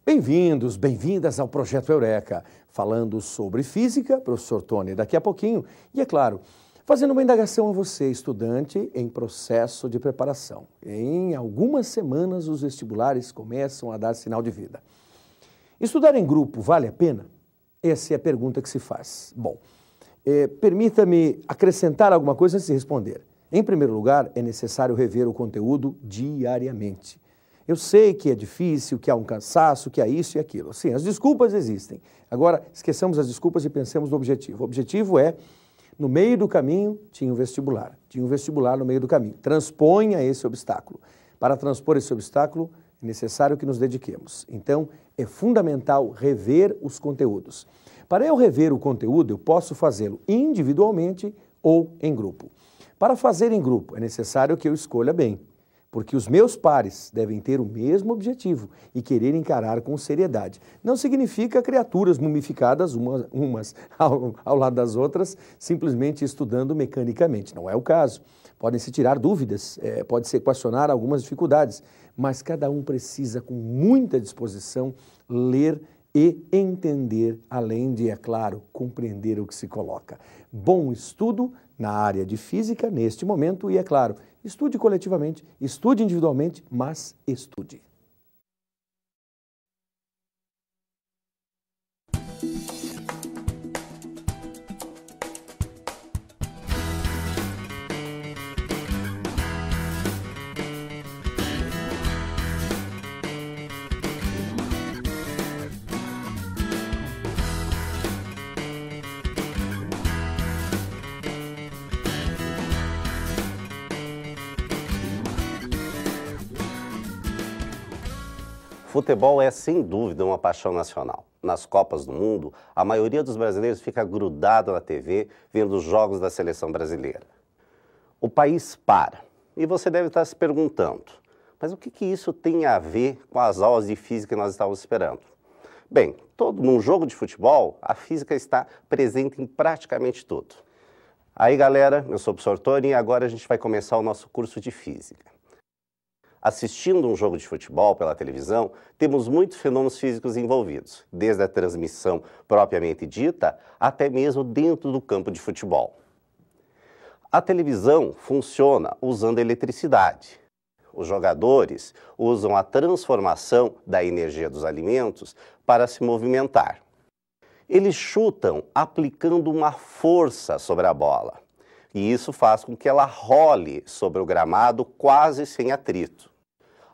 Bem-vindos, bem-vindas ao Projeto Eureka, falando sobre física, professor Tony, daqui a pouquinho. E é claro, fazendo uma indagação a você, estudante em processo de preparação. Em algumas semanas os vestibulares começam a dar sinal de vida. Estudar em grupo vale a pena? Essa é a pergunta que se faz. Bom, permita-me acrescentar alguma coisa antes de responder. Em primeiro lugar, é necessário rever o conteúdo diariamente. Eu sei que é difícil, que há um cansaço, que há isso e aquilo. Sim, as desculpas existem. Agora, esqueçamos as desculpas e pensemos no objetivo. O objetivo é, no meio do caminho, tinha um vestibular. Tinha um vestibular no meio do caminho. Transponha esse obstáculo. Para transpor esse obstáculo, é necessário que nos dediquemos. Então, é fundamental rever os conteúdos. Para eu rever o conteúdo, eu posso fazê-lo individualmente ou em grupo. Para fazer em grupo, é necessário que eu escolha bem, porque os meus pares devem ter o mesmo objetivo e querer encarar com seriedade. Não significa criaturas mumificadas umas ao lado das outras, simplesmente estudando mecanicamente. Não é o caso. Podem-se tirar dúvidas, pode-se equacionar algumas dificuldades, mas cada um precisa, com muita disposição, ler e entender, além de, é claro, compreender o que se coloca. Bom estudo na área de física neste momento e, é claro, estude coletivamente, estude individualmente, mas estude. Futebol é, sem dúvida, uma paixão nacional. Nas Copas do Mundo, a maioria dos brasileiros fica grudado na TV vendo os jogos da seleção brasileira. O país para. E você deve estar se perguntando, mas o que isso tem a ver com as aulas de física que nós estávamos esperando? Bem, num jogo de futebol, a física está presente em praticamente tudo. Aí, galera, eu sou o professor Tony e agora a gente vai começar o nosso curso de física. Assistindo um jogo de futebol pela televisão, temos muitos fenômenos físicos envolvidos, desde a transmissão propriamente dita, até mesmo dentro do campo de futebol. A televisão funciona usando eletricidade. Os jogadores usam a transformação da energia dos alimentos para se movimentar. Eles chutam aplicando uma força sobre a bola, e isso faz com que ela role sobre o gramado quase sem atrito.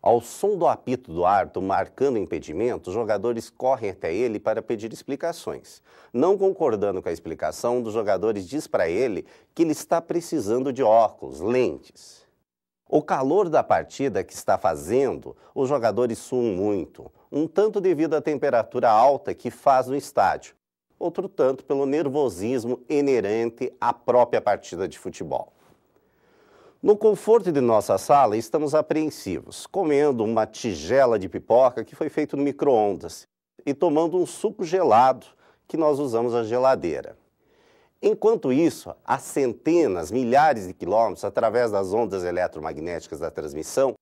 Ao som do apito do árbitro marcando o impedimento, os jogadores correm até ele para pedir explicações. Não concordando com a explicação, um dos jogadores diz para ele que ele está precisando de óculos, lentes. O calor da partida que está fazendo, os jogadores suam muito, um tanto devido à temperatura alta que faz no estádio, outro tanto pelo nervosismo inerente à própria partida de futebol. No conforto de nossa sala, estamos apreensivos, comendo uma tigela de pipoca que foi feita no micro-ondas e tomando um suco gelado que nós usamos a geladeira. Enquanto isso, a centenas, milhares de quilômetros, através das ondas eletromagnéticas da transmissão,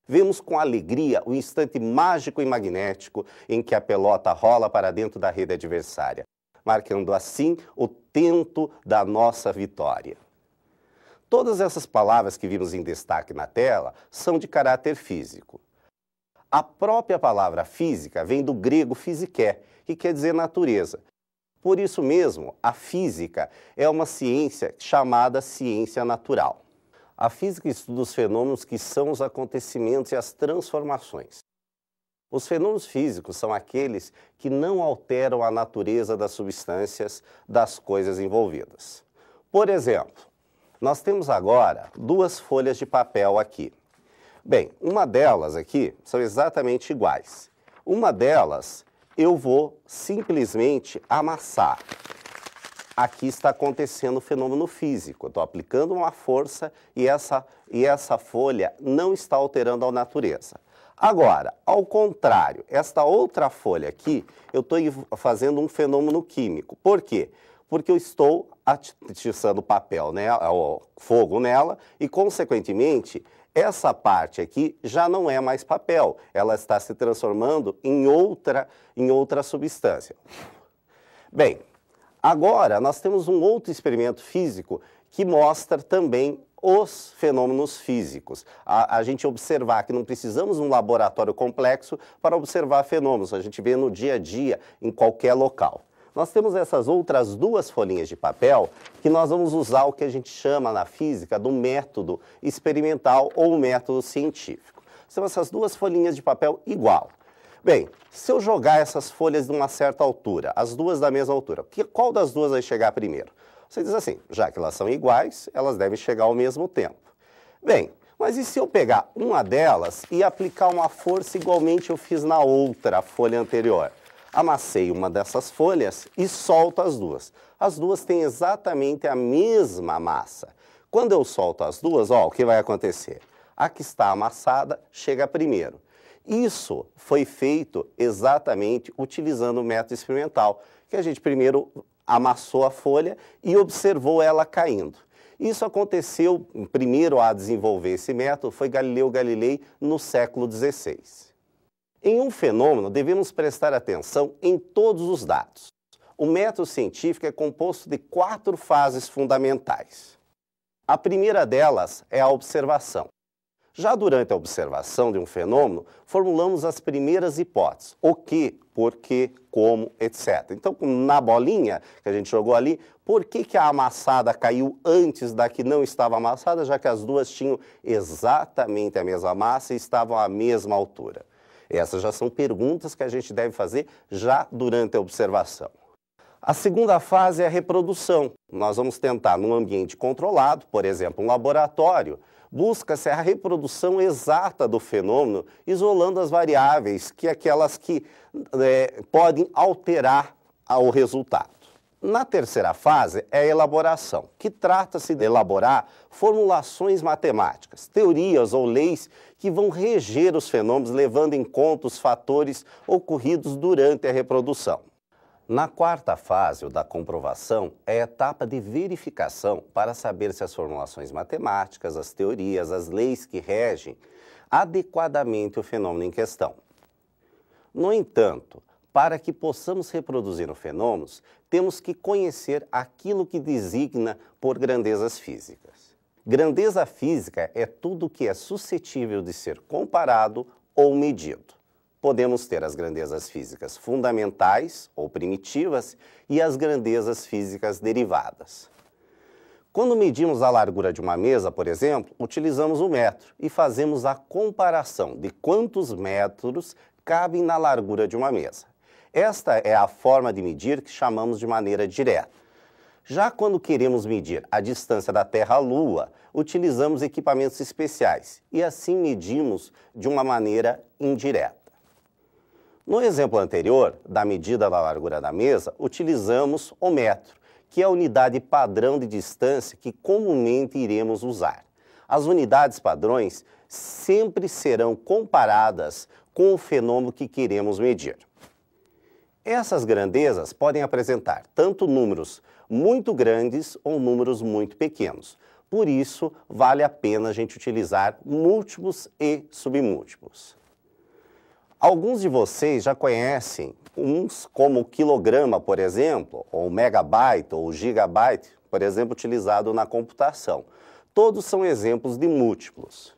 vemos com alegria o instante mágico e magnético em que a pelota rola para dentro da rede adversária, marcando assim o tento da nossa vitória. Todas essas palavras que vimos em destaque na tela são de caráter físico. A própria palavra física vem do grego physiké, que quer dizer natureza. Por isso mesmo, a física é uma ciência chamada ciência natural. A física estuda os fenômenos que são os acontecimentos e as transformações. Os fenômenos físicos são aqueles que não alteram a natureza das substâncias, das coisas envolvidas. Por exemplo, nós temos agora duas folhas de papel aqui. Bem, uma delas aqui são exatamente iguais. Uma delas eu vou simplesmente amassar. Aqui está acontecendo o fenômeno físico. Eu estou aplicando uma força e essa folha não está alterando a natureza. Agora, ao contrário, esta outra folha aqui, eu estou fazendo um fenômeno químico. Por quê? Porque eu estou atiçando papel nela, o fogo nela, e, consequentemente, Essa parte aqui já não é mais papel, ela está se transformando em outra substância. Bem, agora nós temos um outro experimento físico que mostra também os fenômenos físicos. A gente observar que não precisamos de um laboratório complexo para observar fenômenos, a gente vê no dia a dia, em qualquer local. Nós temos essas outras duas folhinhas de papel que nós vamos usar o que a gente chama na física do método experimental ou método científico. São essas duas folhinhas de papel igual. Bem, se eu jogar essas folhas de uma certa altura, as duas da mesma altura, qual das duas vai chegar primeiro? Você diz assim, já que elas são iguais, elas devem chegar ao mesmo tempo. Bem, mas e se eu pegar uma delas e aplicar uma força igualmente eu fiz na outra folha anterior? Amassei uma dessas folhas e solto as duas. As duas têm exatamente a mesma massa. Quando eu solto as duas, ó, o que vai acontecer? A que está amassada chega primeiro. Isso foi feito exatamente utilizando o método experimental, que a gente primeiro amassou a folha e observou ela caindo. Isso aconteceu, o primeiro a desenvolver esse método foi Galileu Galilei no século XVI. Em um fenômeno, devemos prestar atenção em todos os dados. O método científico é composto de 4 fases fundamentais. A primeira delas é a observação. Já durante a observação de um fenômeno, formulamos as primeiras hipóteses. O que, por quê, como, etc. Então, na bolinha que a gente jogou ali, por que a amassada caiu antes da que não estava amassada, já que as duas tinham exatamente a mesma massa e estavam à mesma altura? Essas já são perguntas que a gente deve fazer já durante a observação. A segunda fase é a reprodução. Nós vamos tentar, num ambiente controlado, por exemplo, um laboratório, busca-se a reprodução exata do fenômeno, isolando as variáveis, aquelas que podem alterar o resultado. Na terceira fase é a elaboração, que trata-se de elaborar formulações matemáticas, teorias ou leis que vão reger os fenômenos, levando em conta os fatores ocorridos durante a reprodução. Na quarta fase, o da comprovação, é a etapa de verificação para saber se as formulações matemáticas, as teorias, as leis que regem adequadamente o fenômeno em questão. No entanto, para que possamos reproduzir os fenômenos, temos que conhecer aquilo que designa por grandezas físicas. Grandeza física é tudo que é suscetível de ser comparado ou medido. Podemos ter as grandezas físicas fundamentais ou primitivas e as grandezas físicas derivadas. Quando medimos a largura de uma mesa, por exemplo, utilizamos o metro e fazemos a comparação de quantos metros cabem na largura de uma mesa. Esta é a forma de medir que chamamos de maneira direta. Já quando queremos medir a distância da Terra à Lua, utilizamos equipamentos especiais e assim medimos de uma maneira indireta. No exemplo anterior, da medida da largura da mesa, utilizamos o metro, que é a unidade padrão de distância que comumente iremos usar. As unidades padrões sempre serão comparadas com o fenômeno que queremos medir. Essas grandezas podem apresentar tanto números muito grandes ou números muito pequenos. Por isso, vale a pena a gente utilizar múltiplos e submúltiplos. Alguns de vocês já conhecem uns como o quilograma, por exemplo, ou o megabyte ou o gigabyte, por exemplo, utilizado na computação. Todos são exemplos de múltiplos.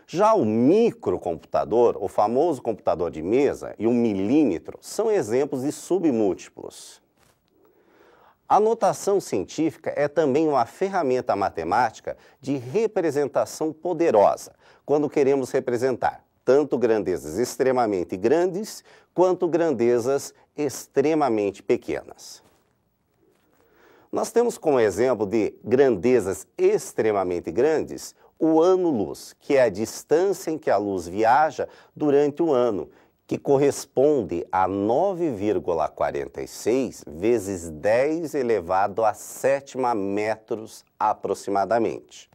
Já o microcomputador, o famoso computador de mesa, e o milímetro, são exemplos de submúltiplos. A notação científica é também uma ferramenta matemática de representação poderosa, quando queremos representar tanto grandezas extremamente grandes, quanto grandezas extremamente pequenas. Nós temos como exemplo de grandezas extremamente grandes o ano-luz, que é a distância em que a luz viaja durante o ano, que corresponde a 9,46 vezes 10 elevado a 7ª metros aproximadamente.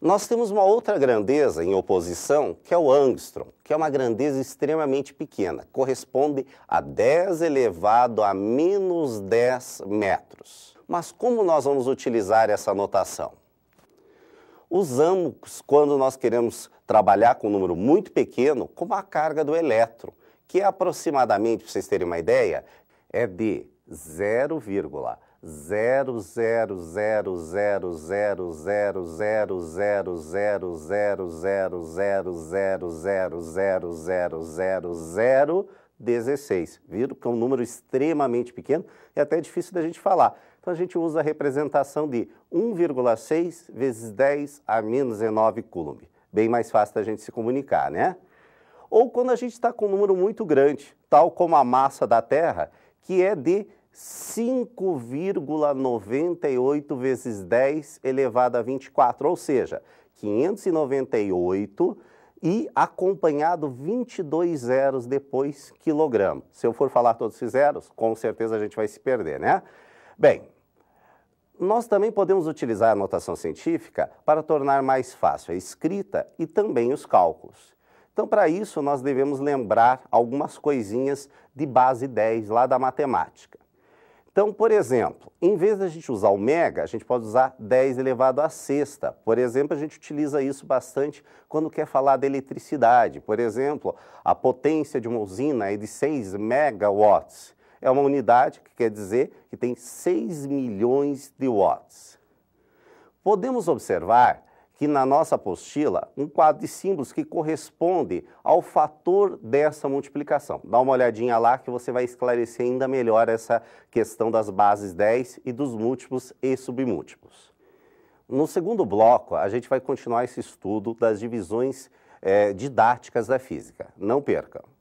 Nós temos uma outra grandeza em oposição, que é o angstrom, que é uma grandeza extremamente pequena, corresponde a 10 elevado a menos 10 metros. Mas como nós vamos utilizar essa notação? Usamos, quando nós queremos trabalhar com um número muito pequeno, como a carga do elétron, que é aproximadamente, para vocês terem uma ideia, é de 0,000000000000016. Viram que é um número extremamente pequeno e até difícil da gente falar. Então a gente usa a representação de 1,6 vezes 10 a menos 19 coulomb. Bem mais fácil da gente se comunicar, né? Ou quando a gente está com um número muito grande, tal como a massa da Terra, que é de 5,98 vezes 10 elevado a 24, ou seja, 598 e acompanhado 22 zeros depois quilograma. Se eu for falar todos esses zeros, com certeza a gente vai se perder, né? Bem, nós também podemos utilizar a notação científica para tornar mais fácil a escrita e também os cálculos. Então, para isso, nós devemos lembrar algumas coisinhas de base 10 lá da matemática. Então, por exemplo, em vez de a gente usar o mega, a gente pode usar 10 elevado à sexta. Por exemplo, a gente utiliza isso bastante quando quer falar de eletricidade. Por exemplo, a potência de uma usina é de 6 megawatts. É uma unidade que quer dizer que tem 6 milhões de watts. Podemos observar que na nossa apostila, um quadro de símbolos que corresponde ao fator dessa multiplicação. Dá uma olhadinha lá que você vai esclarecer ainda melhor essa questão das bases 10 e dos múltiplos e submúltiplos. No segundo bloco, a gente vai continuar esse estudo das divisões didáticas da física. Não percam!